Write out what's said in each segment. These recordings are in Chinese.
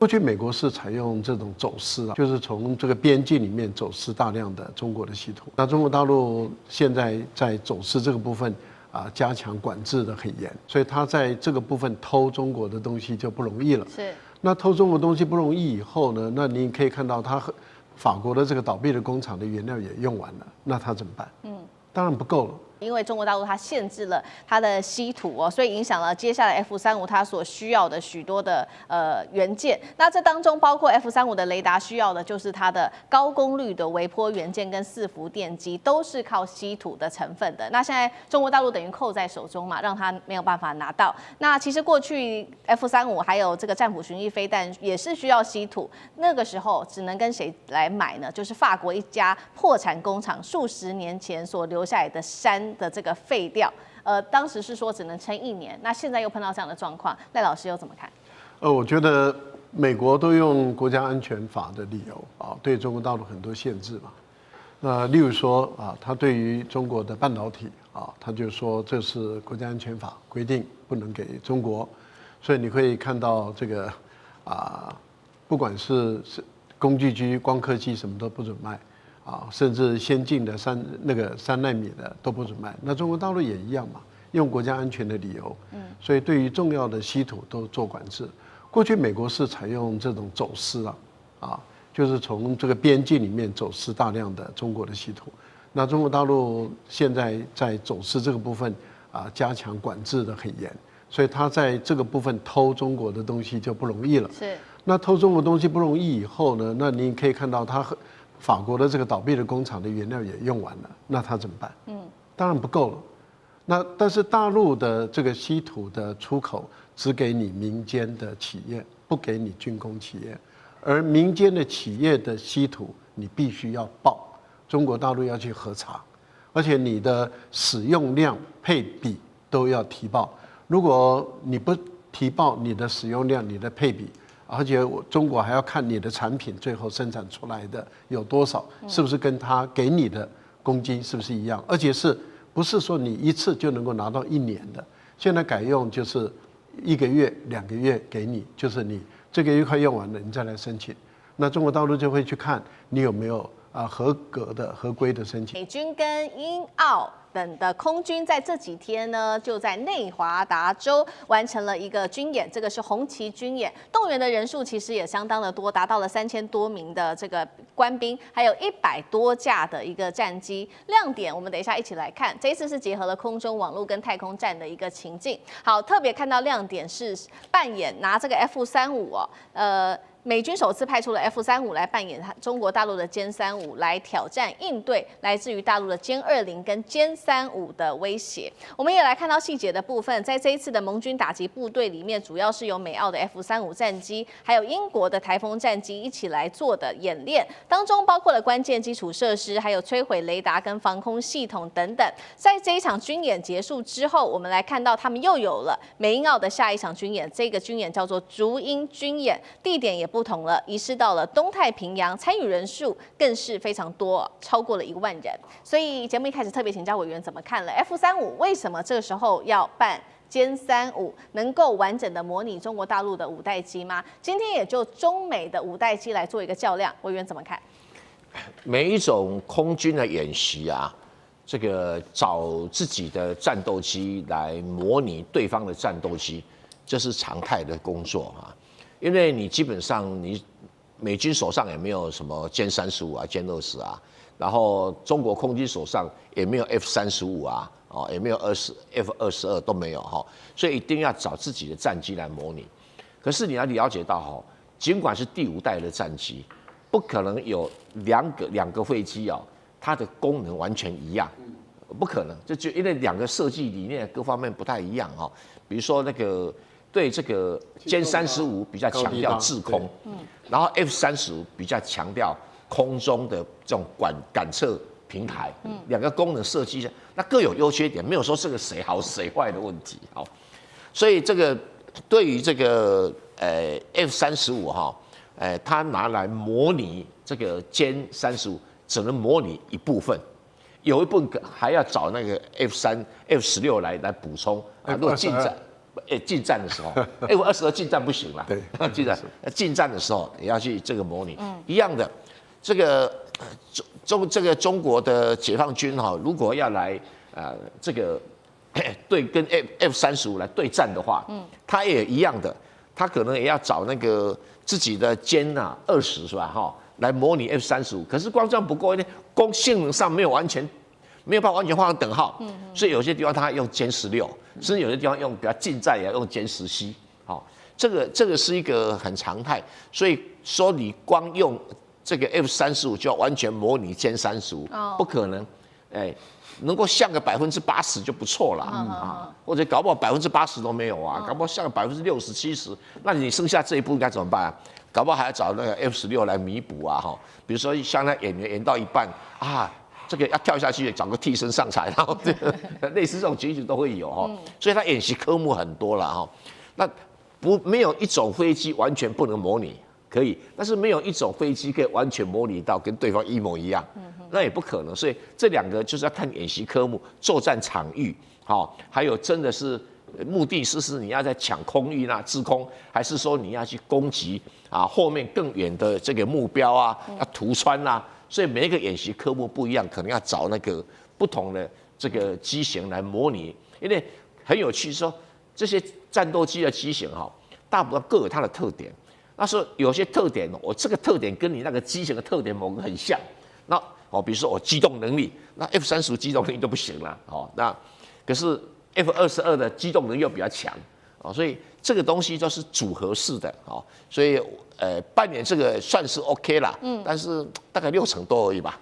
过去美国是采用这种走私啊，就是从这个边境里面走私大量的中国的稀土。那中国大陆现在在走私这个部分啊，加强管制的很严，所以他在这个部分偷中国的东西就不容易了。是。那偷中国东西不容易以后呢，那你可以看到他法国的这个倒闭的工厂的原料也用完了，那他怎么办？当然不够了。因为中国大陆它限制了它的稀土哦，所以影响了接下来 F35它所需要的许多的元件。那这当中包括 F35的雷达需要的就是它的高功率的微波元件跟4伏电机，都是靠稀土的成分的。那现在中国大陆等于扣在手中嘛，让它没有办法拿到。那其实过去 F35还有这个战斧巡弋飞弹也是需要稀土，那个时候只能跟谁来买呢？就是法国一家破产工厂数十年前所留下来的山的这个废料，当时是说只能撑1年，那现在又碰到这样的状况，赖老师又怎么看？我觉得美国都用国家安全法的理由啊，对中国大陆很多限制嘛。那例如说啊，他对于中国的半导体啊，他就说这是国家安全法规定不能给中国，所以你可以看到这个啊，不管是工具机、光刻机什么都不准卖。啊，甚至先进的3奈米的都不准卖。那中国大陆也一样嘛，用国家安全的理由，所以对于重要的稀土都做管制。过去美国是采用这种走私啊，就是从这个边境里面走私大量的中国的稀土。那中国大陆现在在走私这个部分啊，加强管制的很严，所以他在这个部分偷中国的东西就不容易了。是。那偷中国东西不容易以后呢，那你可以看到他法国的这个倒闭的工厂的原料也用完了，那他怎么办？当然不够了。那但是大陆的这个稀土的出口只给你民间的企业，不给你军工企业，而民间的企业的稀土你必须要报，中国大陆要去核查，而且你的使用量配比都要提报。如果你不提报你的使用量、你的配比，而且中国还要看你的产品最后生产出来的有多少，是不是跟他给你的公斤是不是一样？而且是不是说你一次就能够拿到1年的？现在改用就是1个月、2个月给你，就是你这个月快用完了，你再来申请。那中国大陆就会去看你有没有合格的、合规的申请。美军跟英澳等的空军在这几天呢，就在内华达州完成了一个军演，这个是红旗军演，动员的人数其实也相当的多，达到了3000多名的这个官兵，还有100多架的一个战机。亮点我们等一下一起来看，这一次是结合了空中网络跟太空站的一个情境。好，特别看到亮点是扮演拿这个 F35哦，美军首次派出了 F35来扮演中国大陆的歼35，来挑战应对来自于大陆的歼20跟歼35的威胁。我们也来看到细节的部分，在这一次的盟军打击部队里面，主要是由美澳的 F35战机，还有英国的台风战机一起来做的演练，当中包括了关键基础设施，还有摧毁雷达跟防空系统等等。在这一场军演结束之后，我们来看到他们又有了美英澳的下一场军演，这个军演叫做竹鹰军演，地点也不同了，移师到了东太平洋，参与人数更是非常多，超过了1万人。所以节目一开始特别请教委员怎么看了 F35为什么这个时候要办歼35，能够完整的模拟中国大陆的5代机吗？今天也就中美的5代机来做一个较量，委员怎么看？每一种空军的演习啊，这个找自己的战斗机来模拟对方的战斗机，这是常态的工作啊。因为你基本上你美军手上也没有什么歼35啊、歼20啊，然后中国空军手上也没有 F35啊，也没有F22都没有哈，所以一定要找自己的战机来模拟。可是你要了解到哈，尽管是第5代的战机，不可能有两个飞机哦，它的功能完全一样，不可能，就因为2个设计理念各方面不太一样哈。比如说那个对这个歼35比较强调制空，然后 F35比较强调空中的这种感测平台，2个功能设计那各有优缺点，没有说这个谁好谁坏的问题。好，所以这个对于这个F35哈，它拿来模拟这个歼35，只能模拟一部分，有一部分还要找那个F16来补充。如果进展进站的时候，F-22进站不行了，对，进站的时候也要去这个模拟，一样的，这个中国的解放军哈，如果要来这个对跟 F-35来对战的话，他也一样的，他可能也要找那个自己的歼20是吧哈，来模拟 F-35，可是光这样不够，因为性能上没有办法完全画上等号，所以有些地方他用歼16，甚至有些地方用比较近战也要用歼10C，好，这个是一个很常态，所以说你光用这个 F-35就要完全模拟歼35，不可能，能够像个80%就不错了啊，或者搞不好80%都没有啊，搞不好像个60%、70%，那你剩下这一步应该怎么办啊？搞不好还要找那个 F-16来弥补啊，哈，比如说像那演员演到一半啊，这个要跳下去找个替身上场，然后这个类似这种情形都会有哈，所以他演习科目很多了哈。那没有一种飞机完全不能模拟，可以，但是没有一种飞机可以完全模拟到跟对方一模一样，那也不可能。所以这两个就是要看演习科目、作战场域，好，还有真的是目的是你要在抢空域制空，还是说你要去攻击后面更远的这个目标要突穿所以每一个演习科目不一样，可能要找那个不同的这个机型来模拟，因为很有趣说这些战斗机的机型大部分各有它的特点。那说有些特点，我这个特点跟你那个机型的特点某个很像，那比如说我机动能力，那 F-35机动能力都不行了，那可是 F-22的机动能力又比较强，所以这个东西都是组合式的，所以扮演这个算是 OK 啦，但是大概60%多而已吧。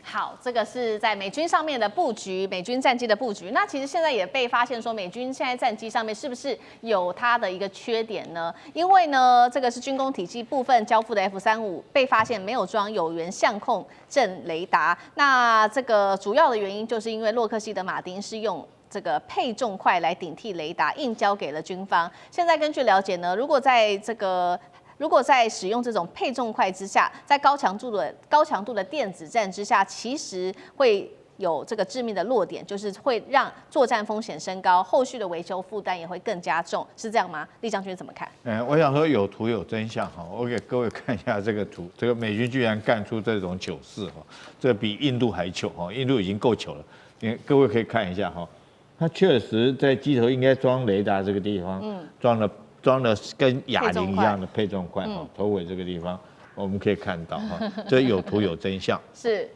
好，这个是在美军上面的布局，美军战机的布局。那其实现在也被发现说，美军现在战机上面是不是有它的一个缺点呢？因为呢，这个是军工体系部分交付的 F-35被发现没有装有源相控阵雷达。那这个主要的原因就是因为洛克希德马丁是用这个配重块来顶替雷达，硬交给了军方。现在根据了解呢，如果在使用这种配重块之下，在高强度的电子战之下，其实会有这个致命的弱点，就是会让作战风险升高，后续的维修负担也会更加重，是这样吗？厉将军怎么看？我想说有图有真相哈，我给各位看一下这个图，这个美军居然干出这种糗事哈，这比印度还糗哈，印度已经够糗了，各位可以看一下哈，它确实在机头应该装雷达这个地方，装了跟哑铃一样的配重块，头尾这个地方我们可以看到哈，这有图有真相。是。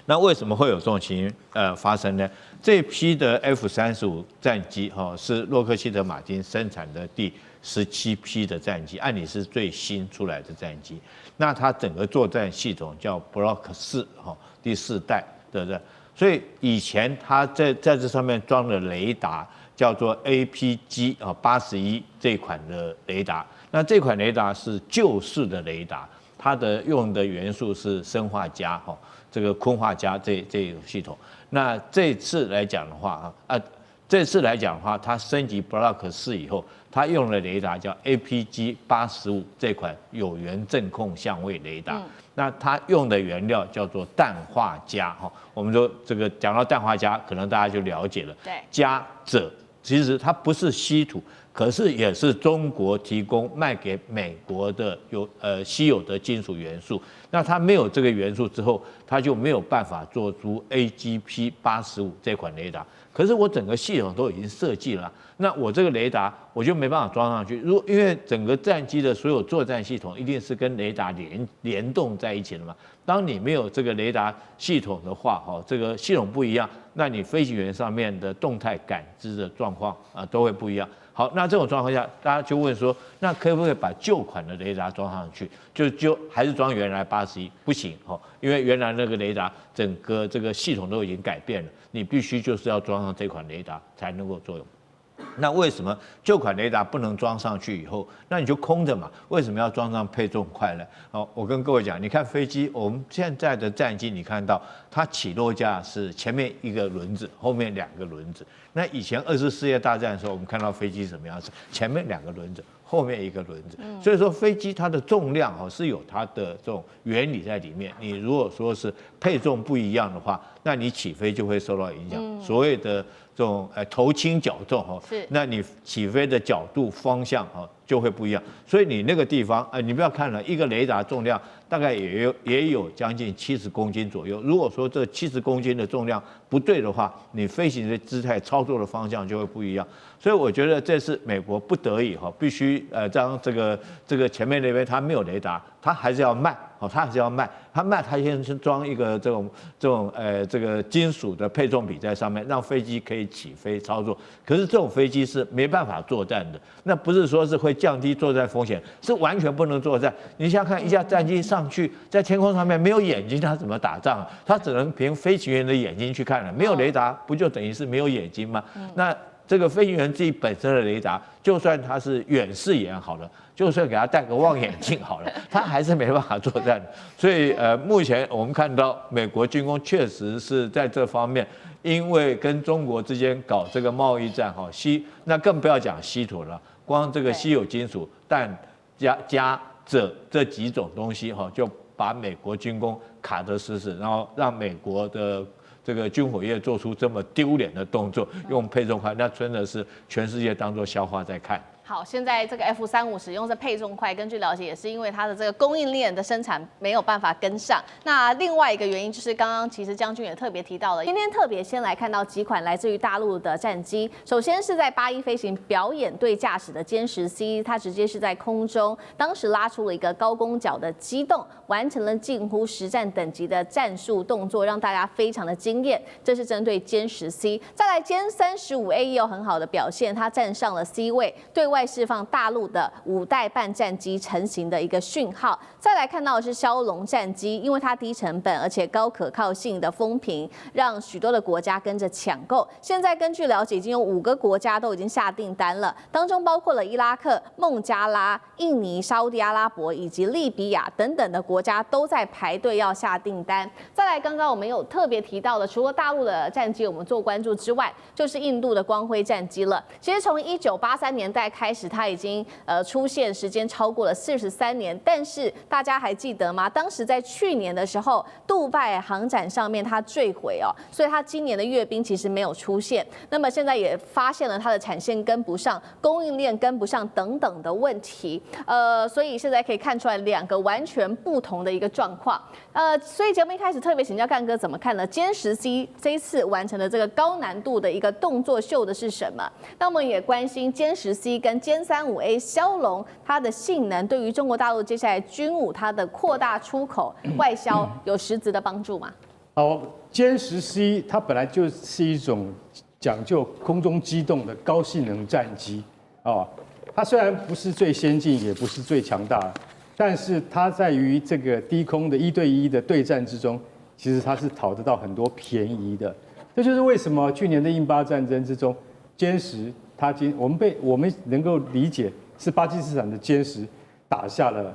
那为什么会有这种情形发生呢？这批的 F-35战机是洛克希德马丁生产的第17批的战机，按理是最新出来的战机。那它整个作战系统叫 Block 4第4代，对不对？所以以前它在这上面装了雷达，叫做 APG 81这款的雷达。那这款雷达是旧式的雷达，它的用的元素是砷化镓这个氰化镓这种系统。那这次来讲的话它升级 Block 4以后，它用的雷达叫 APG 85这款有源震控相位雷达。那它用的原料叫做氮化镓我们说这个讲到氮化镓，可能大家就了解了。对，镓锗其实它不是稀土，可是也是中国提供卖给美国的稀有的金属元素。那它没有这个元素之后，它就没有办法做出 AGP 85这款雷达。可是我整个系统都已经设计了，那我这个雷达我就没办法装上去。因为整个战机的所有作战系统一定是跟雷达联动在一起的嘛。当你没有这个雷达系统的话，这个系统不一样，那你飞行员上面的动态感知的状况都会不一样。好，那这种状况下，大家就问说，那可不可以把旧款的雷达装上去？就还是装原来81？不行因为原来那个雷达整个这个系统都已经改变了，你必须就是要装上这款雷达才能够作用。那为什么旧款雷达不能装上去以后，那你就空着嘛？为什么要装上配重块呢？我跟各位讲，你看飞机，我们现在的战机，你看到它起落架是前面一个轮子，后面2个轮子。那以前2次世界大战的时候，我们看到飞机什么样子？前面2个轮子，后面1个轮子。所以说飞机它的重量是有它的这种原理在里面。你如果说是配重不一样的话，那你起飞就会受到影响。所谓的这种头轻脚重哈，是，那你起飞的角度方向哈就会不一样。所以你那个地方你不要看了，一个雷达重量大概也有将近70公斤左右。如果说这70公斤的重量不对的话，你飞行的姿态、操作的方向就会不一样。所以我觉得这是美国不得已哈，必须让这个前面那边它没有雷达，它还是要卖。它还是要卖，它先装一个这个金属的配重比在上面，让飞机可以起飞操作。可是这种飞机是没办法作战的，那不是说是会降低作战风险，是完全不能作战。你想想看，一架战机上去在天空上面没有眼睛，它怎么打仗啊？它只能凭飞行员的眼睛去看了，没有雷达不就等于是没有眼睛吗？那这个飞行员自己本身的雷达，就算他是远视眼好了，就算给他戴个望远镜好了，他还是没办法作战的。所以目前我们看到美国军工确实是在这方面，因为跟中国之间搞这个贸易战哈，那更不要讲稀土了，光这个稀有金属氮加这几种东西哈，就把美国军工卡得死死，然后让美国的这个军火业做出这么丢脸的动作，用配重块，那真的是全世界当作笑话在看。好，现在这个 F-35使用这配重块，根据了解也是因为它的这个供应链的生产没有办法跟上。那另外一个原因就是刚刚其实将军也特别提到了，今天特别先来看到几款来自于大陆的战机。首先是在8-1飞行表演队驾驶的歼10C，它直接是在空中，当时拉出了一个高弓角的机动，完成了近乎实战等级的战术动作，让大家非常的惊艳。这是针对歼10C。再来歼35A 也有很好的表现，它站上了 C 位，对外释放大陆的5代半战机成型的一个讯号。再来看到的是枭龙战机，因为它低成本而且高可靠性的风评，让许多的国家跟着抢购。现在根据了解，已经有5个国家都已经下订单了，当中包括了伊拉克、孟加拉、印尼、沙烏地阿拉伯以及利比亚等等的国家都在排队要下订单。再来，刚刚我们有特别提到的，除了大陆的战机我们做关注之外，就是印度的光辉战机了。其实从1983年代开始，它已经出现时间超过了43年，但是大家还记得吗？当时在去年的时候，杜拜航展上面它坠毁哦，所以它今年的阅兵其实没有出现。那么现在也发现了它的产线跟不上，供应链跟不上等等的问题，所以现在可以看出来2个完全不同的一个状况。所以节目一开始特别请教干哥怎么看呢？歼10C这一次完成的这个高难度的一个动作秀的是什么？那我们也关心歼10C跟歼35A 枭龙它的性能对于中国大陆接下来军武它的扩大出口外销有实质的帮助吗？好，歼10C它本来就是一种讲究空中机动的高性能战机啊，它虽然不是最先进，也不是最强大的，但是它在于这个低空的1对1的对战之中，其实它是讨得到很多便宜的。这就是为什么去年的印巴战争之中，歼10我们能够理解是巴基斯坦的歼10打下了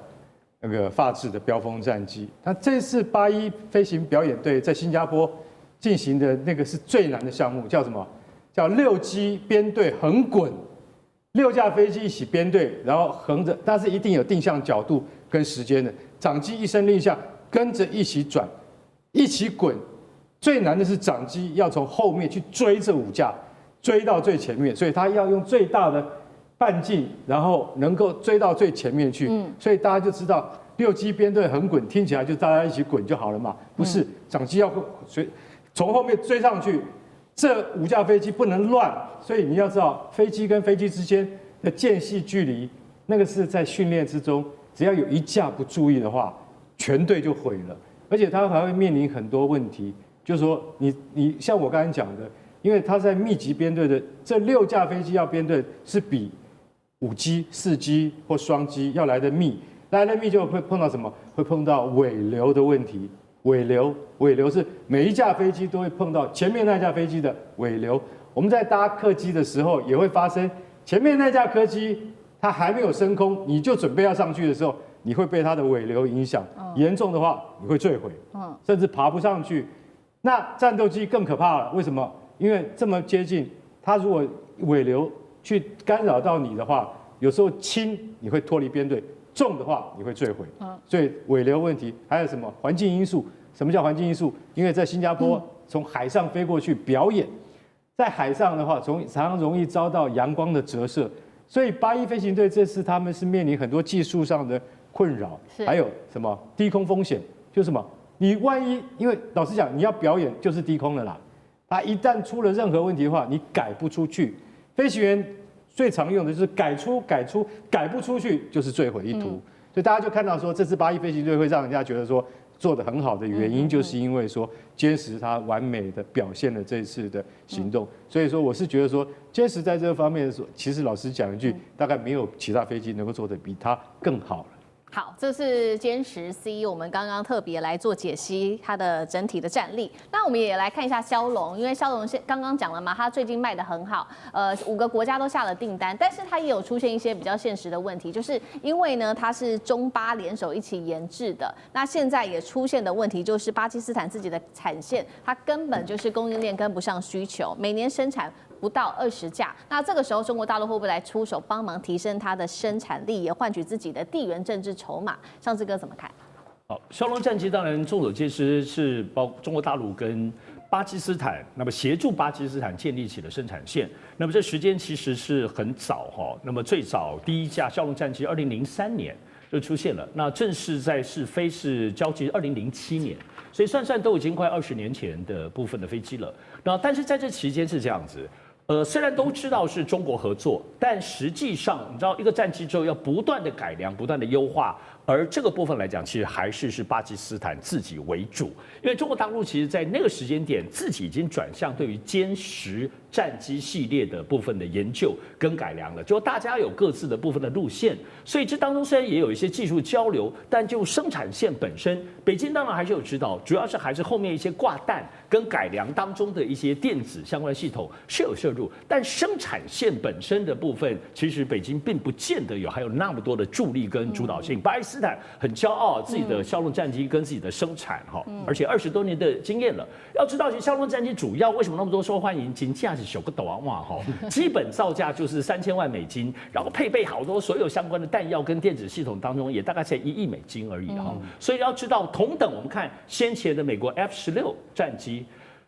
那个法制的标风战机。那这次8-1飞行表演队在新加坡进行的那个是最难的项目，叫什么？叫6机编队横滚，6架飞机一起编队，然后横着，但是一定有定向角度跟时间的。长机一声令下，跟着一起转，一起滚。最难的是长机要从后面去追这5架，追到最前面，所以他要用最大的半径，然后能够追到最前面去。所以大家就知道6机编队横滚，听起来就大家一起滚就好了嘛？不是，长机要从后面追上去。这5架飞机不能乱，所以你要知道飞机跟飞机之间的间隙距离，那个是在训练之中，只要有1架不注意的话，全队就毁了。而且它还会面临很多问题，就是说你像我刚才讲的，因为它在密集编队的这6架飞机要编队是比5机、4机或双机要来的密，来的密就会碰到什么？会碰到尾流的问题。尾流是每一架飞机都会碰到前面那架飞机的尾流。我们在搭客机的时候也会发生，前面那架客机它还没有升空，你就准备要上去的时候，你会被它的尾流影响，严重的话你会坠毁，甚至爬不上去。那战斗机更可怕了，为什么？因为这么接近，它如果尾流去干扰到你的话，有时候轻你会脱离编队，重的话你会坠毁。所以尾流问题还有什么环境因素？什么叫环境因素？因为在新加坡从海上飞过去表演，在海上的话，常常容易遭到阳光的折射，所以8E飞行队这次他们是面临很多技术上的困扰，还有什么低空风险，就是什么，你万一因为老实讲，你要表演就是低空了啦，它一旦出了任何问题的话，你改不出去，飞行员最常用的就是改不出去就是坠毁一途，所以大家就看到说这次8E飞行队会让人家觉得说做得很好的原因，就是因为说歼十它完美的表现了这次的行动，所以说我是觉得说歼十在这个方面说，其实老实讲一句，大概没有其他飞机能够做得比它更好了。好，这是歼十 C， 我们刚刚特别来做解析它的整体的战力。那我们也来看一下骁龙，因为骁龙刚刚讲了嘛，它最近卖得很好，5个国家都下了订单，但是它也有出现一些比较现实的问题，就是因为呢它是中巴联手一起研制的，那现在也出现的问题就是巴基斯坦自己的产线，它根本就是供应链跟不上需求，每年生产不到20架，那这个时候中国大陆会不会来出手帮忙提升它的生产力，也换取自己的地缘政治筹码？上志哥怎么看？好，骁龙战机当然众所皆知是包中国大陆跟巴基斯坦，那么协助巴基斯坦建立起了生产线。那么这时间其实是很早哈，那么最早第一架骁龙战机2003年就出现了，那正式在试飞是交机2007年。所以算都已经快20年前的部分的飞机了。那但是在这期间是这样子。虽然都知道是中国合作，但实际上你知道，一个战机之后要不断的改良、不断的优化，而这个部分来讲，其实还是巴基斯坦自己为主，因为中国大陆其实在那个时间点自己已经转向对于歼十战机系列的部分的研究跟改良了，就大家有各自的部分的路线，所以这当中虽然也有一些技术交流，但就生产线本身，北京当然还是有指导，主要是还是后面一些挂弹跟改良当中的一些电子相关的系统是有摄入，但生产线本身的部分，其实北京并不见得还有那么多的助力跟主导性。巴基斯坦很骄傲自己的枭龙战机跟自己的生产哈，而且20多年的经验了。要知道，其实枭龙战机主要为什么那么多受欢迎？仅价是小个斗王哇哈，基本造价就是3000万美金，然后配备好多所有相关的弹药跟电子系统当中，也大概才1亿美金而已哈。所以要知道，同等我们看先前的美国 F-16战机。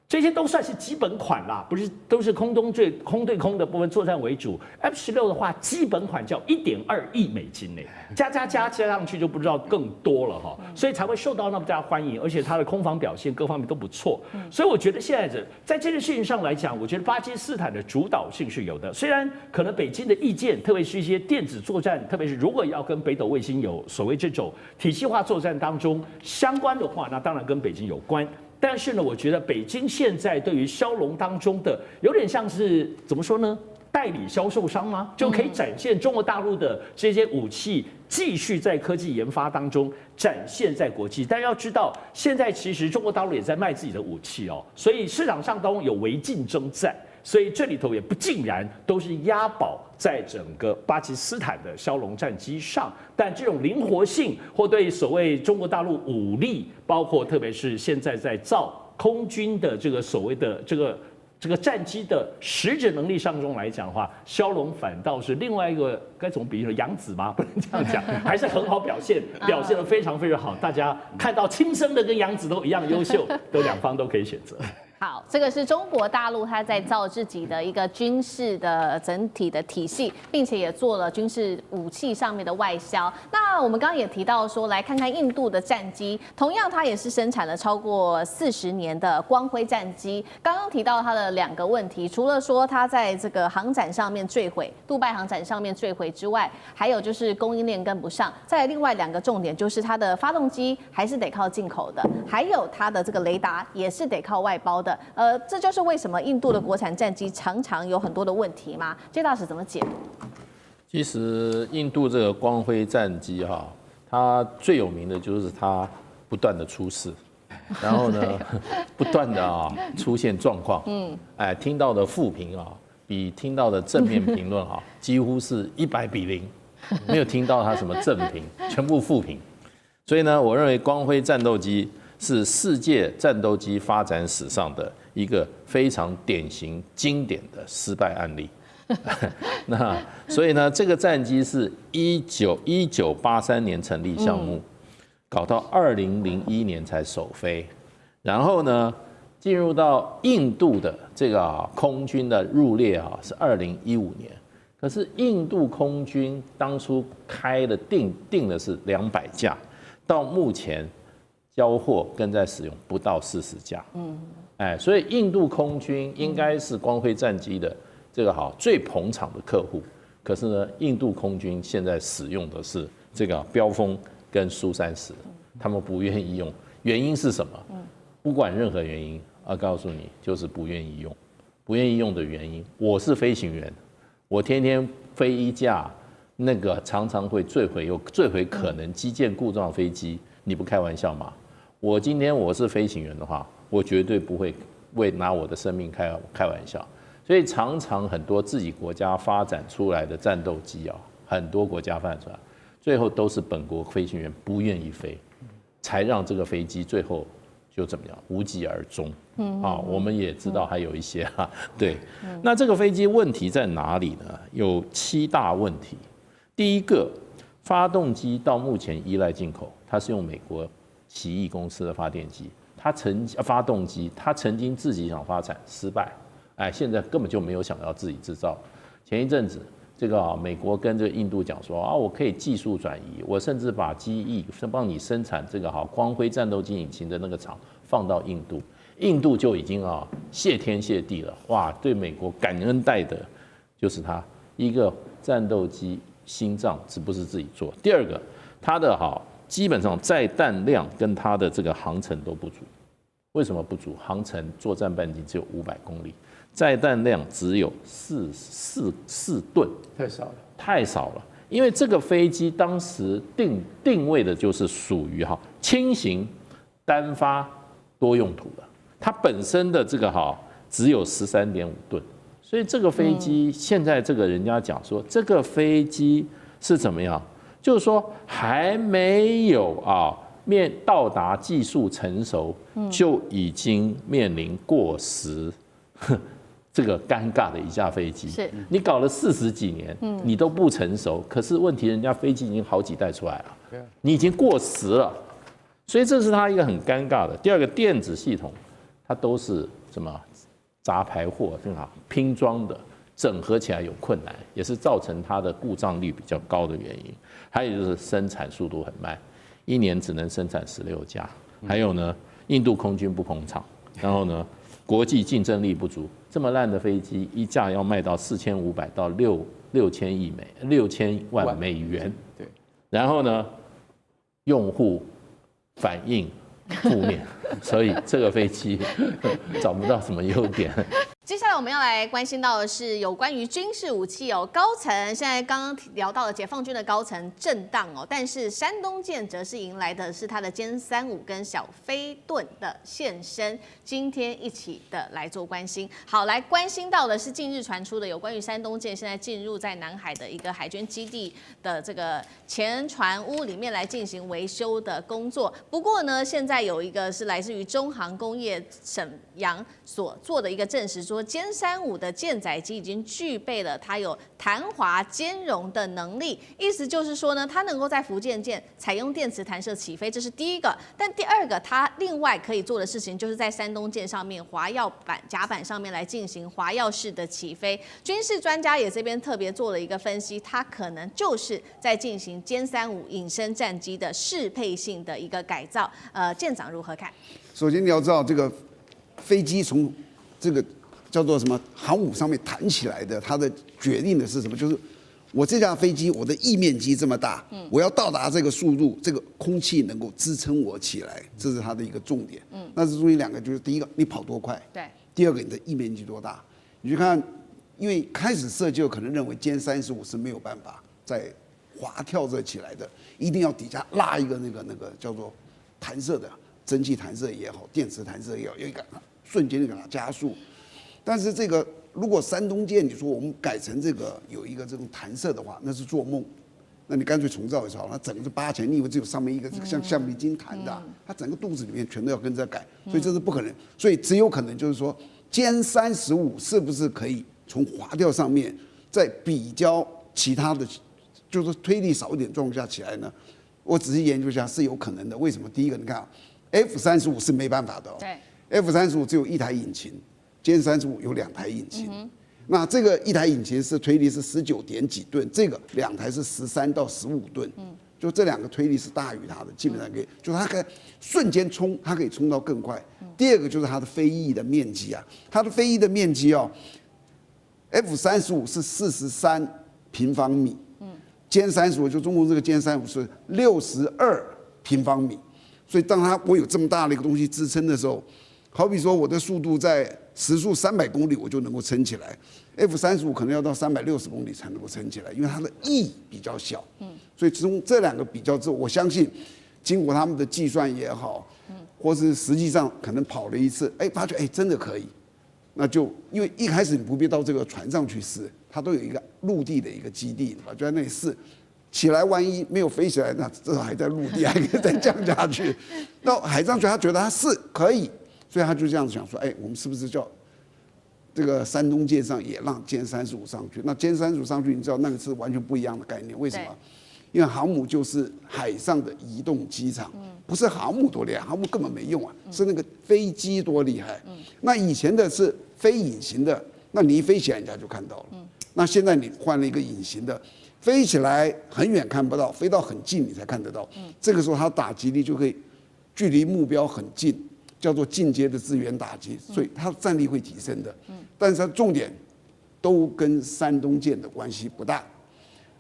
这些都算是基本款啦，不是都是空对空的部分作战为主。F-16的话，基本款叫1.2亿美金呢，加上去就不知道更多了哈，所以才会受到那么大欢迎，而且它的空防表现各方面都不错。所以我觉得现在在这件事情上来讲，我觉得巴基斯坦的主导性是有的。虽然可能北京的意见，特别是一些电子作战，特别是如果要跟北斗卫星有所谓这种体系化作战当中相关的话，那当然跟北京有关。但是呢，我觉得北京现在对于骁龙当中的有点像是怎么说呢？代理销售商吗？就可以展现中国大陆的这些武器继续在科技研发当中展现在国际。但要知道，现在其实中国大陆也在卖自己的武器哦，所以市场上都有为竞争在。所以这里头也不尽然都是押宝在整个巴基斯坦的骁龙战机上，但这种灵活性或对所谓中国大陆武力，包括特别是现在在造空军的这个所谓的这个战机的实质能力上中来讲的话，骁龙反倒是另外一个该怎么比喻呢？杨紫吗？不能这样讲，还是很好表现得非常非常好。大家看到亲生的跟杨紫都一样优秀，都两方都可以选择。好，这个是中国大陆它在造自己的一个军事的整体的体系，并且也做了军事武器上面的外销。那我们刚刚也提到说，来看看印度的战机，同样它也是生产了超过40年的光辉战机。刚刚提到它的2个问题，除了说它在这个航展上面坠毁，杜拜航展上面坠毁之外，还有就是供应链跟不上。再来另外2个重点就是它的发动机还是得靠进口的，还有它的这个雷达也是得靠外包的。这就是为什么印度的国产战机常常有很多的问题吗？介大使怎么解读？其实印度这个光辉战机哈，它最有名的就是它不断的出事，然后呢，不断的出现状况。听到的负评比听到的正面评论几乎是100比0，没有听到它什么正评，全部负评。所以呢，我认为光辉战斗机是世界战斗机发展史上的一个非常典型、经典的失败案例。那所以呢，这个战机是1983年成立项目，搞到2001年才首飞，然后呢，进入到印度的这个空军的入列是2015年，可是印度空军当初开的定的是200架，到目前交货跟在使用不到40架。所以印度空军应该是光辉战机的这个最捧场的客户。可是呢，印度空军现在使用的是这个标风跟苏30，他们不愿意用，原因是什么？不管任何原因，告诉你就是不愿意用。不愿意用的原因，我是飞行员，我天天飞一架那个常常会坠毁可能机件故障飞机，你不开玩笑吗？我今天我是飞行员的话，我绝对不会为拿我的生命开玩笑。所以常常很多自己国家发展出来的战斗机很多国家发展出来，最后都是本国飞行员不愿意飞，才让这个飞机最后就怎么样无疾而终。我们也知道还有一些对。那这个飞机问题在哪里呢？有7大问题。第一个，发动机到目前依赖进口，它是用美国奇异公司的发动机，它曾经自己想发展失败。现在根本就没有想要自己制造。前一阵子，这个美国跟这个印度讲说我可以技术转移，我甚至把机翼帮你生产这个光辉战斗机引擎的那个厂放到印度，印度就已经谢天谢地了，哇，对美国感恩戴德，就是它一个战斗机心脏是不是自己做？第二个，它的基本上载弹量跟它的这个航程都不足。为什么不足？航程作战半径只有500公里。载弹量只有4吨，太少了。因为这个飞机当时定位的就是属于轻型单发多用途的，它本身的这个只有13.5吨，所以这个飞机现在这个人家讲说，这个飞机是怎么样？就是说还没有到达技术成熟，就已经面临过时。这个尴尬的一架飞机，是你搞了40几年，你都不成熟，可是问题人家飞机已经好几代出来了，你已经过时了，所以这是它一个很尴尬的。第二个，电子系统它都是什么杂牌货，拼装的，整合起来有困难，也是造成它的故障率比较高的原因。还有就是生产速度很慢，1年只能生产16架。还有呢，印度空军不捧场，然后呢，国际竞争力不足。这么烂的飞机，一架要卖到4500到6000万美元。对，然后呢，用户反应负面，所以这个飞机找不到什么优点。接下来我们要来关心到的是有关于军事武器高层现在刚刚聊到了解放军的高层震荡但是山东舰则是迎来的是它的歼35跟小飞盾的现身，今天一起的来做关心。好，来关心到的是近日传出的有关于山东舰现在进入在南海的一个海军基地的这个前船坞里面来进行维修的工作。不过呢，现在有一个是来自于中航工业沈阳所做的一个证实说，歼35的舰载机已经具备了它有弹滑兼容的能力，意思就是说呢，它能够在福建舰采用电磁弹射起飞，这是第一个。但第二个，它另外可以做的事情就是在山东舰上面滑跃板甲板上面来进行滑跃式的起飞。军事专家也这边特别做了一个分析，它可能就是在进行歼35隐身战机的适配性的一个改造。舰长如何看？首先你要知道，这个飞机从这个叫做什么航母上面弹起来的，它的决定的是什么？就是我这架飞机，我的翼面积这么大，我要到达这个速度，这个空气能够支撑我起来，这是它的一个重点。那这中间两个就是第一个，你跑多快；对，第二个你的翼面积多大。你去看，因为开始设计可能认为歼35是没有办法在滑跳着起来的，一定要底下拉一个那个叫做弹射的蒸汽弹射也好，电磁弹射也好，有一个瞬间就给它加速。但是这个如果山东舰你说我们改成这个有一个这种弹射的话，那是做梦。那你干脆重造一套，它整个是8前，你以为只有上面一个像橡皮筋弹的，它整个肚子里面全都要跟着改，所以这是不可能。所以只有可能就是说，歼35是不是可以从滑跳上面，在比较其他的，就是推力少一点状况下起来呢？我仔细研究一下是有可能的。为什么？第一个，你看啊，F35是没办法的哦。对。F-35只有1台引擎，歼35有2台引擎。那这个1台引擎是推力是19点几吨，这个2台是13到15吨。就这2个推力是大于它的，基本上可以，就是它可以瞬间冲，它可以冲到更快。第二个就是它的飞翼的面积啊，它的飞翼的面积哦，F-35是43平方米，歼35就中国这个歼35是62平方米，所以当我有这么大的一个东西支撑的时候，好比说我的速度在时速300公里，我就能够撑起来。F-35可能要到360公里才能够撑起来，因为它的翼比较小。所以从这2个比较之后，我相信经过他们的计算也好，或是实际上可能跑了一次，发觉真的可以。那就因为一开始你不必到这个船上去试，它都有一个陆地的一个基地，就在那里试。起来万一没有飞起来，那至少还在陆地，还可以再降下去。到海上去，他觉得他是可以，所以他就这样想说：我们是不是叫这个山东舰上也让歼35上去？那歼35上去，你知道那个是完全不一样的概念。为什么？因为航母就是海上的移动机场，不是航母多厉害，航母根本没用啊，是那个飞机多厉害。那以前的是非隐形的，那你一飞起来，人家就看到了。那现在你换了一个隐形的，飞起来很远看不到，飞到很近你才看得到。这个时候它打击力就可以距离目标很近，叫做进阶的支援打击，所以它的战力会提升的。但是它重点都跟山东舰的关系不大。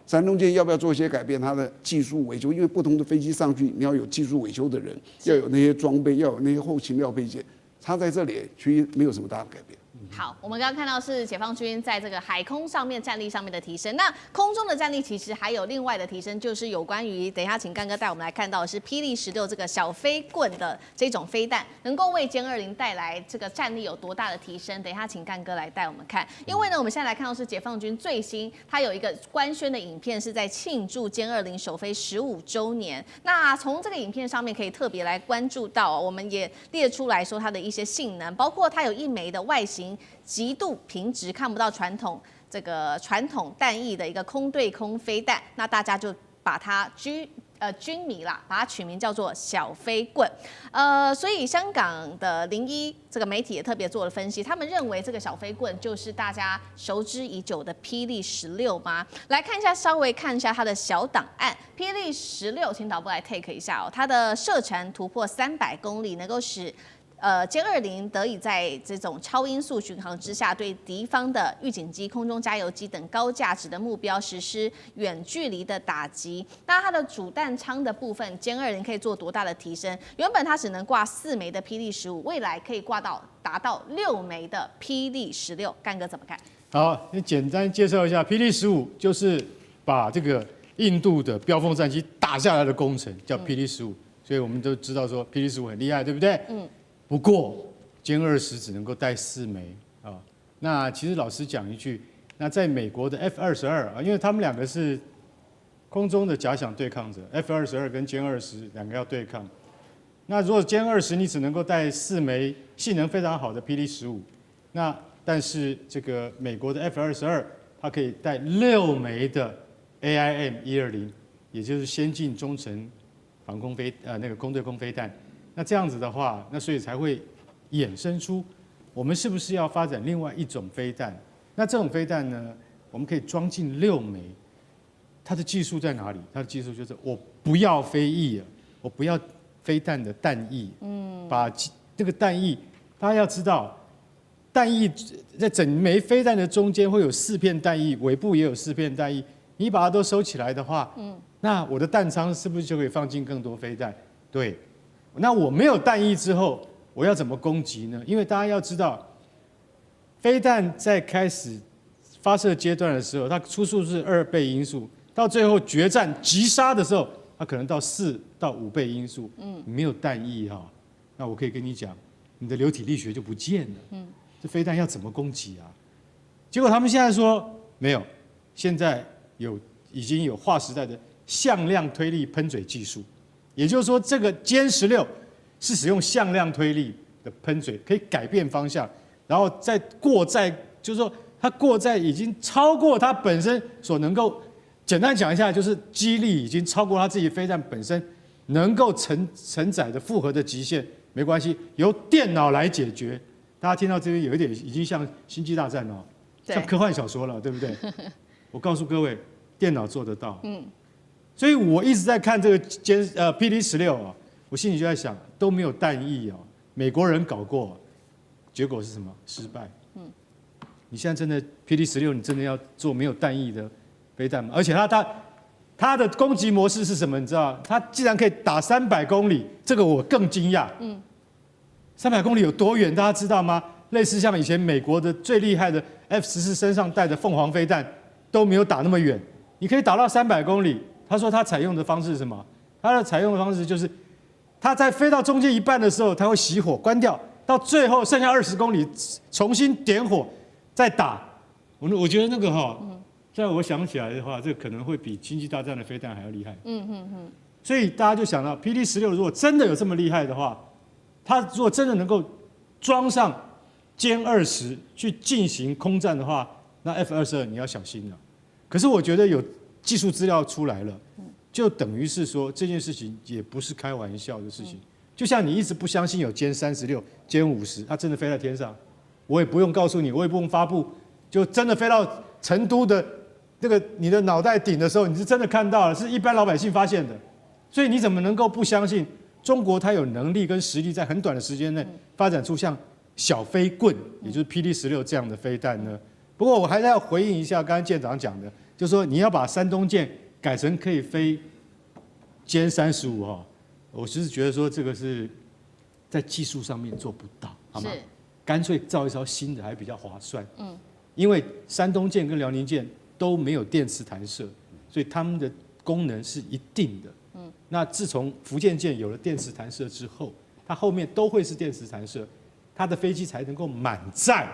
山东舰要不要做一些改变？它的技术维修，因为不同的飞机上去，你要有技术维修的人，要有那些装备，要有那些后勤料配件，它在这里其实没有什么大的改变。好，我们刚刚看到是解放军在这个海空上面战力上面的提升，那空中的战力其实还有另外的提升，就是有关于等一下请干哥带我们来看到的是霹雳16这个小飞棍的这种飞弹，能够为歼20带来这个战力有多大的提升？等一下请干哥来带我们看，因为呢我们现在来看到是解放军最新，它有一个官宣的影片是在庆祝歼20首飞15周年。那从这个影片上面可以特别来关注到，我们也列出来说它的一些性能，包括它有一枚的外形极度平直，看不到传统弹翼的一个空对空飞弹，那大家就把它军迷啦，把它取名叫做小飞棍。所以香港的01这个媒体也特别做了分析，他们认为这个小飞棍就是大家熟知已久的霹雳16吗？来看一下，稍微看一下它的小档案。霹雳16，请导播来 take 一下哦，它的射程突破300公里，能够使歼20得以在这种超音速巡航之下，对敌方的预警机、空中加油机等高价值的目标实施远距离的打击。那它的主弹舱的部分，歼20可以做多大的提升？原本它只能挂4枚的霹雳15，未来可以达到6枚的霹雳16。干哥怎么看？好，你简单介绍一下，霹雳15就是把这个印度的标风战机打下来的工程，叫霹雳15。所以我们都知道说霹雳15很厉害，对不对？不过歼20只能够带4枚啊。那其实老实讲一句，那在美国的 F-22啊，因为他们2个是空中的假想对抗者 ，F-22跟歼202个要对抗。那如果歼20你只能够带4枚性能非常好的霹雳15，那但是这个美国的 F-22它可以带6枚的 AIM-120，也就是先进中程防空那个空对空飞弹。那这样子的话，那所以才会衍生出我们是不是要发展另外一种飞弹？那这种飞弹呢，我们可以装进6枚。它的技术在哪里？它的技术就是我不要飞翼了，我不要飞弹的弹翼，把这个弹翼，大家要知道，弹翼在整枚飞弹的中间会有4片弹翼，尾部也有4片弹翼。你把它都收起来的话，那我的弹仓是不是就可以放进更多飞弹？对。那我没有弹翼之后，我要怎么攻击呢？因为大家要知道，飞弹在开始发射阶段的时候，它初速是2倍音速，到最后决战急杀的时候，它可能到4到5倍音速。你没有弹翼哈，那我可以跟你讲，你的流体力学就不见了。这飞弹要怎么攻击啊？结果他们现在说没有，现在已经有划时代的向量推力喷嘴技术。也就是说，这个歼16是使用向量推力的喷嘴，可以改变方向，然后再过载，就是说它过载已经超过它本身所能够，简单讲一下，就是机力已经超过它自己飞弹本身能够承载的负荷的极限，没关系，由电脑来解决。大家听到这边有一点已经像星际大战了，像科幻小说了，对不对？我告诉各位，电脑做得到。所以我一直在看这个PD-16啊，我心里就在想，都没有弹翼啊，美国人搞过，结果是什么？失败。你现在真的 PD-16，你真的要做没有弹翼的飞弹吗？而且它的攻击模式是什么？你知道？它既然可以打300公里，这个我更惊讶。300公里有多远？大家知道吗？类似像以前美国的最厉害的 F-14身上带的凤凰飞弹都没有打那么远，你可以打到300公里。他说他采用的方式是什么？他的采用的方式就是，他在飞到中间一半的时候，他会熄火关掉，到最后剩下20公里重新点火再打。我觉得那个现在我想起来的话，这可能会比星际大战的飞弹还要厉害。所以大家就想到 PD-16如果真的有这么厉害的话，它如果真的能够装上歼20去进行空战的话，那 F-22你要小心了。可是我觉得有技术资料出来了，就等于是说这件事情也不是开玩笑的事情。就像你一直不相信有歼36、歼50，它真的飞在天上，我也不用告诉你，我也不用发布，就真的飞到成都的那个你的脑袋顶的时候，你是真的看到了，是一般老百姓发现的。所以你怎么能够不相信中国它有能力跟实力在很短的时间内发展出像小飞棍，也就是 PD-16这样的飞弹呢？不过我还是要回应一下刚刚舰长讲的，就是说你要把山东舰改成可以飞歼35我其实觉得说这个是在技术上面做不到，好吗？干脆造一艘新的还比较划算。因为山东舰跟辽宁舰都没有电磁弹射，所以它们的功能是一定的。那自从福建舰有了电磁弹射之后，它后面都会是电磁弹射，它的飞机才能够满载。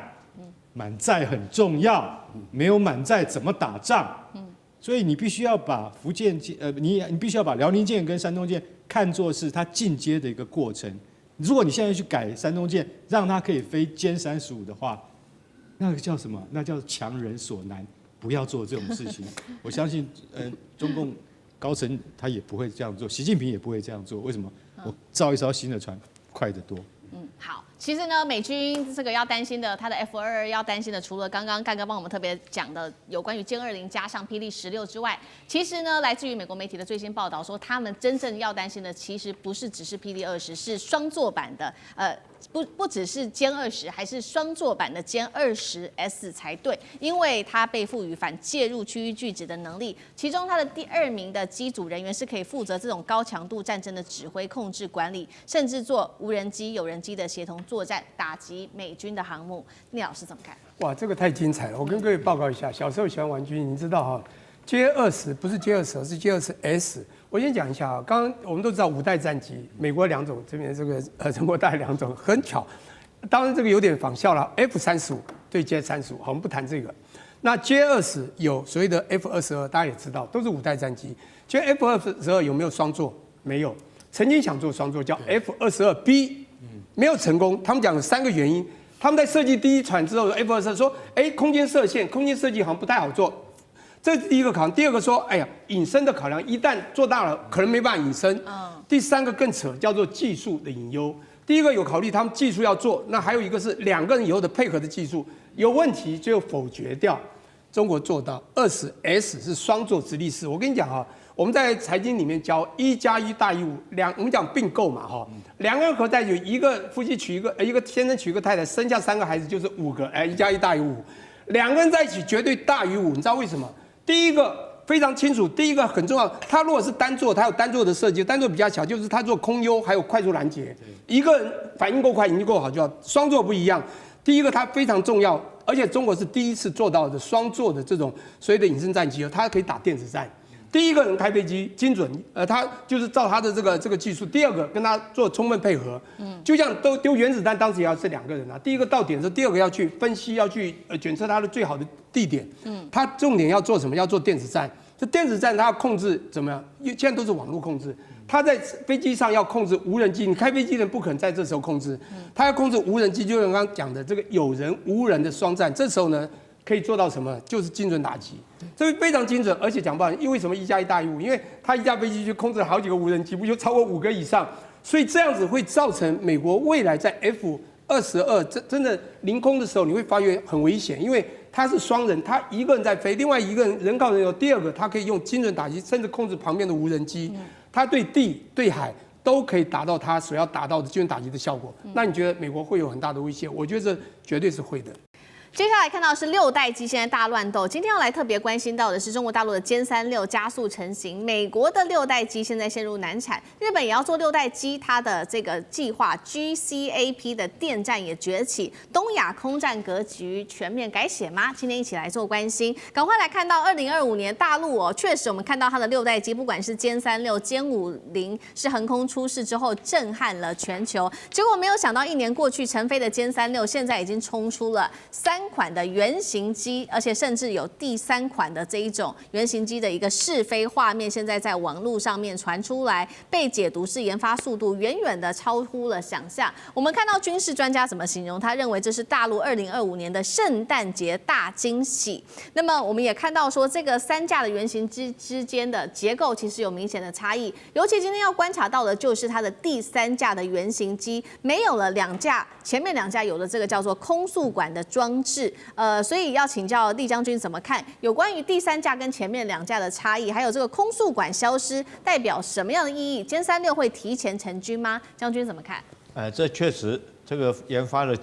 满载很重要，没有满载怎么打仗？所以你必须要把福建舰，你必须要把辽宁舰跟山东舰看作是它进阶的一个过程。如果你现在去改山东舰，让它可以飞歼35的话，那个叫什么？那叫强人所难，不要做这种事情。我相信，中共高层他也不会这样做，习近平也不会这样做。为什么？我造一艘新的船快得多。好，其实呢，美军这个要担心的，它的 F-22要担心的，除了刚刚干哥帮我们特别讲的有关于歼20加上霹雳16之外，其实呢，来自于美国媒体的最新报道说，他们真正要担心的，其实不是只是霹雳20，是双座版的，不只是歼20，还是双座版的歼20S 才对，因为它被赋予反介入区域拒止的能力，其中它的第2名的机组人员是可以负责这种高强度战争的指挥、控制、管理，甚至做无人机、有人机的协同作战，打击美军的航母。聂老师怎么看？哇，这个太精彩了！我跟各位报告一下，小时候喜欢玩军，你知道歼20不是歼20，是歼20S。我先讲一下刚刚我们都知道5代战机，美国2种，这边这个中国大概2种，很巧。当然这个有点仿效了 F-35对歼35，好，我们不谈这个。那歼20有所谓的 F-22，大家也知道，都是5代战机。歼 F-22有没有双座？没有，曾经想做双座，叫 F-22B，没有成功。他们讲有3个原因。他们在设计第一船之后 ，F-22说，空间设限，空间设计好像不太好做。这是第一个考量。第二个说，哎呀，隐身的考量，一旦做大了，可能没办法隐身。第3个更扯，叫做技术的隐忧。第一个有考虑他们技术要做，那还有一个是2个人以后的配合的技术有问题就否决掉。中国做到20S 是双座直立式。我跟你讲我们在财经里面教1+1大于5，我们讲并购嘛2个人合在一起，一个夫妻娶一个先生娶一个太太，生下3个孩子就是5个，1+1大于5，2个人在一起绝对大于5，你知道为什么？第一个非常清楚，第一个很重要，他如果是单座，他有单座的设计，单座比较小，就是他做空优还有快速拦截，一个人反应够快，引力够好就好。双座不一样，第一个它非常重要，而且中国是第一次做到的双座的这种所谓的隐身战机，它可以打电子战。第一个人开飞机精准，他就是照他的这个技术。第二个跟他做充分配合，就像都丢原子弹，当时也要是2个人第一个到点的时候，第二个要去分析，要去检测它的最好的地点。他重点要做什么？要做电子战。这电子战它要控制怎么样？现在都是网络控制。他在飞机上要控制无人机，你开飞机的人不可能在这时候控制，他要控制无人机，就像刚刚讲的这个有人无人的双战。这时候呢，可以做到什么？就是精准打击，这个非常精准，而且讲不好，因为什么1+1大于5？因为它一架飞机就控制了好几个无人机，不就超过5个以上？所以这样子会造成美国未来在 F-22真的凌空的时候，你会发觉很危险，因为它是双人，他一个人在飞，另外一个人靠人有第二个，他可以用精准打击，甚至控制旁边的无人机，他对地对海都可以达到他所要达到的精准打击的效果。那你觉得美国会有很大的威胁？我觉得这绝对是会的。接下来看到是6代机现在大乱斗，今天要来特别关心到的是中国大陆的歼36加速成型，美国的6代机现在陷入难产，日本也要做6代机，它的这个计划 GCAP 的电战也崛起，东亚空战格局全面改写吗？今天一起来做关心，赶快来看到2025年大陆确实我们看到它的6代机，不管是歼36、歼50是横空出世之后震撼了全球，结果没有想到1年过去，成飞的歼36现在已经冲出了3款的原型机，而且甚至有第3款的这一种原型机的一个试飞画面，现在在网络上面传出来，被解读是研发速度远远的超乎了想象。我们看到军事专家怎么形容，他认为这是大陆2025年的圣诞节大惊喜。那么我们也看到说，这个3架的原型机之间的结构其实有明显的差异，尤其今天要观察到的就是它的第3架的原型机没有了2架，前面2架有了这个叫做空速管的装置。所以要请教厉将军怎么看有关于第3架跟前面2架的差异，还有这个空速管消失代表什么样的意义？歼36会提前成军吗？将军怎么看？这确实这个研发的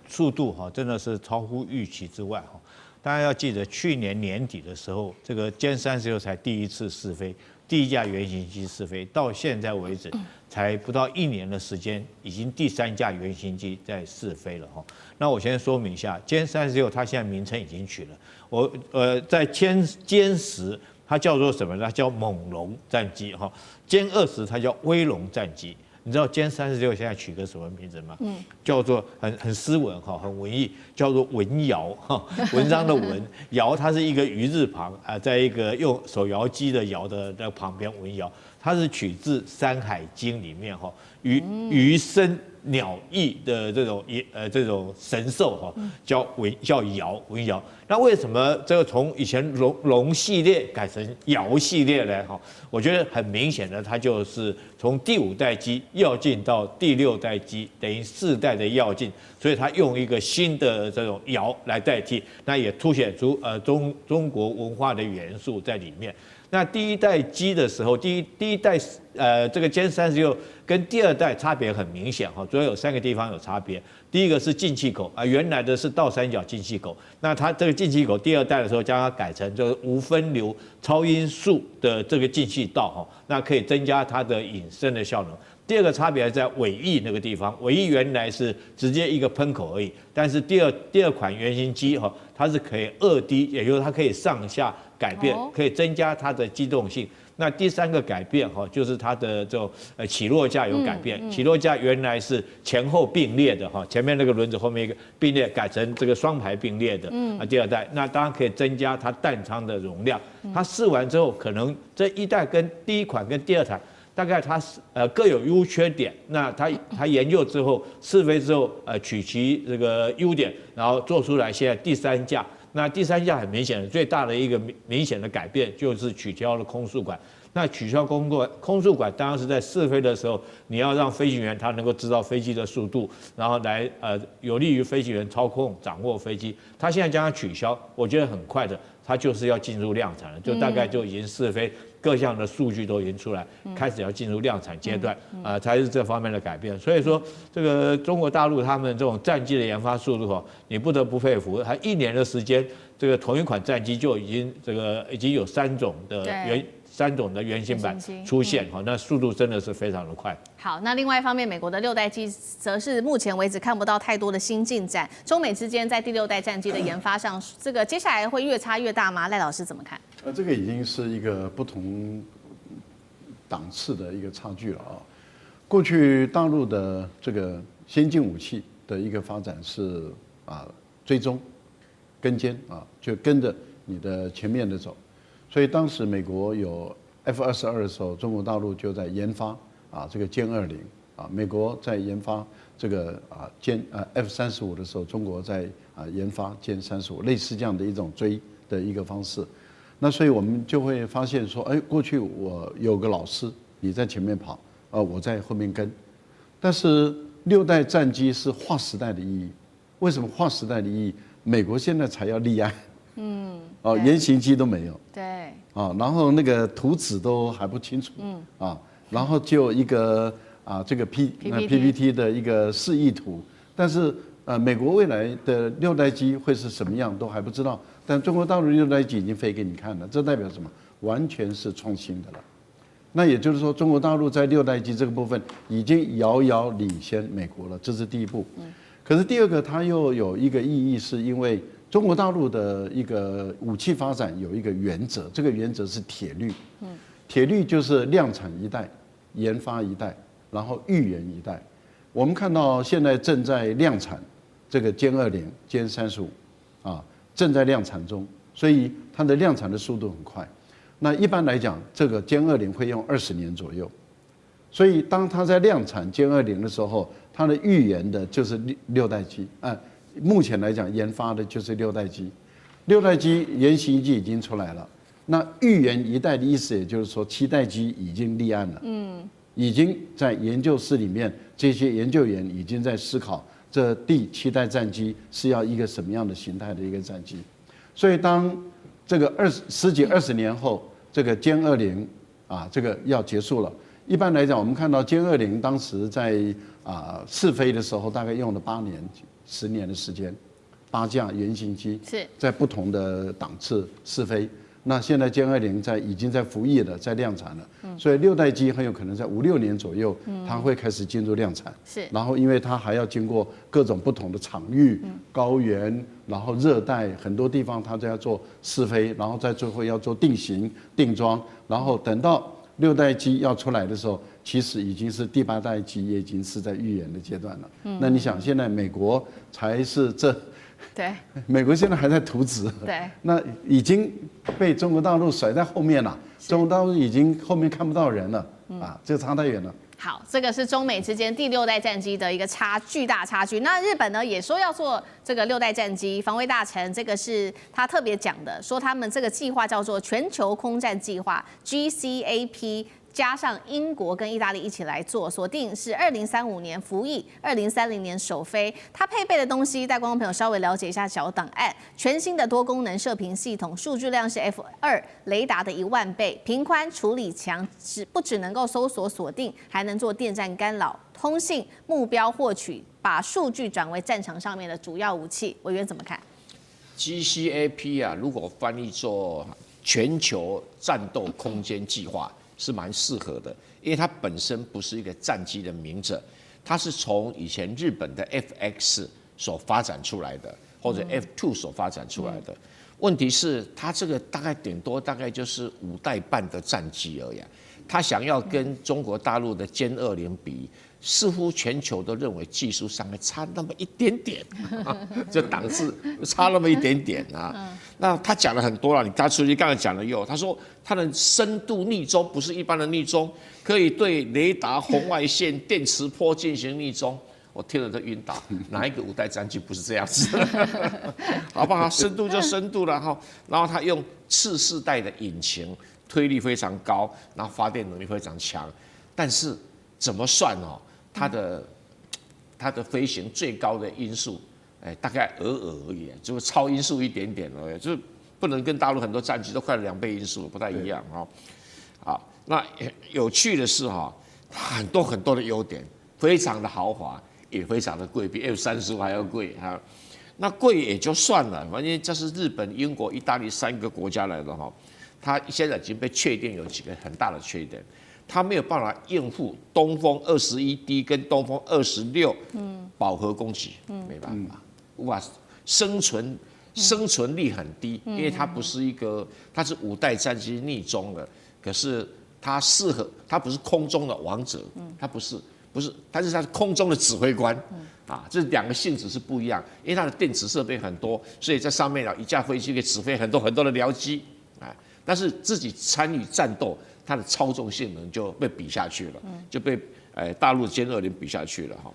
速度真的是超乎预期之外哈。大家要记得，去年年底的时候，这个歼36才第一次试飞，第1架原型机试飞，到现在为止才不到1年的时间，已经第3架原型机在试飞了哈。那我先说明一下，歼36它现在名称已经取了，在歼10它叫做什么呢？它叫猛龙战机哈，歼20它叫威龙战机。你知道歼36现在取个什么名字吗？叫做很斯文哈，很文艺，叫做文谣哈，文章的文，谣它是一个鱼字旁啊，在一个用手摇机的摇的那旁边文谣，它是取自《山海经》里面哈，鱼生鸟翼的这种神兽哈，叫尧文尧。那为什么这个从以前龙系列改成尧系列呢？哈，我觉得很明显的，它就是从第5代机跃进到第6代机，等于4代的跃进，所以它用一个新的这种尧来代替，那也凸显出中国文化的元素在里面。那第1代机的时候，第一代这个歼36跟第2代差别很明显哈，主要有3个地方有差别。第一个是进气口原来的是倒3角进气口，那它这个进气口第2代的时候将它改成就是无分流超音速的这个进气道哈，那可以增加它的引伸的效能。第2个差别在尾翼那个地方，尾翼原来是直接一个喷口而已，但是第二款原型机哈，它是可以2D，也就是它可以上下改变，可以增加它的机动性。那第3个改变哈，就是它的这种起落架有改变，起落架原来是前后并列的哈，前面那个轮子后面一个并列，改成这个双排并列的第2代，那当然可以增加它弹舱的容量。它试完之后，可能这1代跟第1款跟第2台。大概它各有优缺点，那它研究之后试飞之后取其这个优点，然后做出来现在第3架。那第3架很明显的最大的一个明显的改变就是取消了空速管。那取消空速管当然是在试飞的时候，你要让飞行员他能够知道飞机的速度，然后来有利于飞行员操控掌握飞机。他现在将它取消，我觉得很快的，它就是要进入量产了，就大概就已经试飞。各项的数据都已经出来，开始要进入量产阶段才是这方面的改变。所以说，这个中国大陆他们这种战机的研发速度你不得不佩服。还1年的时间，这个同一款战机就已经有3种的原型版出现那速度真的是非常的快。好，那另外一方面，美国的6代机则是目前为止看不到太多的新进展。中美之间在第6代战机的研发上，这个接下来会越差越大吗？赖老师怎么看？这个已经是一个不同档次的一个差距了啊。过去大陆的这个先进武器的一个发展是追踪跟监就跟着你的前面的走。所以当时美国有 F-22的时候，中国大陆就在研发这个歼20美国在研发这个F-35的时候，中国在研发歼35，类似这样的一种追的一个方式。那所以我们就会发现说，哎，过去我有个老师，你在前面跑，我在后面跟。但是6代战机是划时代的意义。为什么划时代的意义？美国现在才要立案，原型机都没有，对，然后那个图纸都还不清楚，然后就一个这个 PPT 的一个示意图，但是美国未来的6代机会是什么样都还不知道，但中国大陆6代机已经飞给你看了，这代表什么？完全是创新的了。那也就是说，中国大陆在6代机这个部分已经遥遥领先美国了，这是第一步。可是第二个，它又有一个意义，是因为中国大陆的一个武器发展有一个原则，这个原则是铁律。铁律就是量产一代，研发一代，然后预研一代。我们看到现在正在量产这个歼20、歼35，正在量产中，所以它的量产的速度很快。那一般来讲，这个歼20会用20年左右。所以当它在量产歼20的时候，它的预研的就是6代机，目前来讲研发的就是6代机，6代机原型机已经出来了。那预研一代的意思，也就是说7代机已经立案了，已经在研究室里面，这些研究员已经在思考这第7代战机是要一个什么样的形态的一个战机。所以当这个十几20年后，这个歼20这个要结束了。一般来讲，我们看到歼20当时在试飞的时候，大概用了8年、10年的时间，8架原型机在不同的档次试飞。那现在歼20已经在服役了，在量产了，所以6代机很有可能在5、6年左右，它会开始进入量产。然后因为它还要经过各种不同的场域、高原，然后热带很多地方，它都要做试飞，然后在最后要做定型、定装，然后等到6代机要出来的时候，其实已经是第8代机，也已经是在预研的阶段了。那你想，现在美国才是对，美国现在还在图纸，对，那已经被中国大陆甩在后面了，中国大陆已经后面看不到人了，这个差太远了。好，这个是中美之间第6代战机的一个巨大差距。那日本呢也说要做这个6代战机，防卫大臣这个是他特别讲的，说他们这个计划叫做全球空战计划 GCAP。加上英国跟意大利一起来做，锁定是2035年服役，2030年首飞。它配备的东西，带观众朋友稍微了解一下小档案。全新的多功能射频系统，数据量是 F2雷达的1万倍，频宽处理强，不只能够搜索锁定，还能做电站干扰、通信、目标获取，把数据转为战场上面的主要武器。委员怎么看 ？GCAP 如果翻译做全球战斗空间计划。是蛮适合的，因为它本身不是一个战机的名字，它是从以前日本的 FX 所发展出来的，或者 F2 所发展出来的。问题是，它这个顶多就是5代半的战机而已。它想要跟中国大陆的歼20比，似乎全球都认为技术上还差那么一点点，这档次差那么一点点啊。那他讲了很多了，他除了刚才讲的他说他的深度逆中不是一般的逆中，可以对雷达、红外线、电磁波进行逆中。我听了都晕倒，哪一个5代战机不是这样子？好不好？深度就深度了哈。然后他用次世代的引擎，推力非常高，然后发电能力非常强。但是怎么算哦？它的飞行最高的音速，大概而已，就是超音速一点点而已，就是不能跟大陆很多战机都快了2倍音速，不太一样哈。好，那有趣的是哈，很多的优点，非常的豪华。也非常的贵，比 F-35还要贵哈。那贵也就算了，反正这是日本、英国、意大利3个国家来的哈。它现在已经被确定有几个很大的缺点，它没有办法应付东风21D 跟东风26饱和攻击，没办法，无法生存力很低，因为它不是它是5代战机逆中的，可是它不是空中的王者，它不是，它是空中的指挥官，这2个性质是不一样，因为它的电子设备很多，所以在上面一架飞机可以指挥很多的僚机，但是自己参与战斗，它的操纵性能就被比下去了，就被大陆歼20比下去了哈。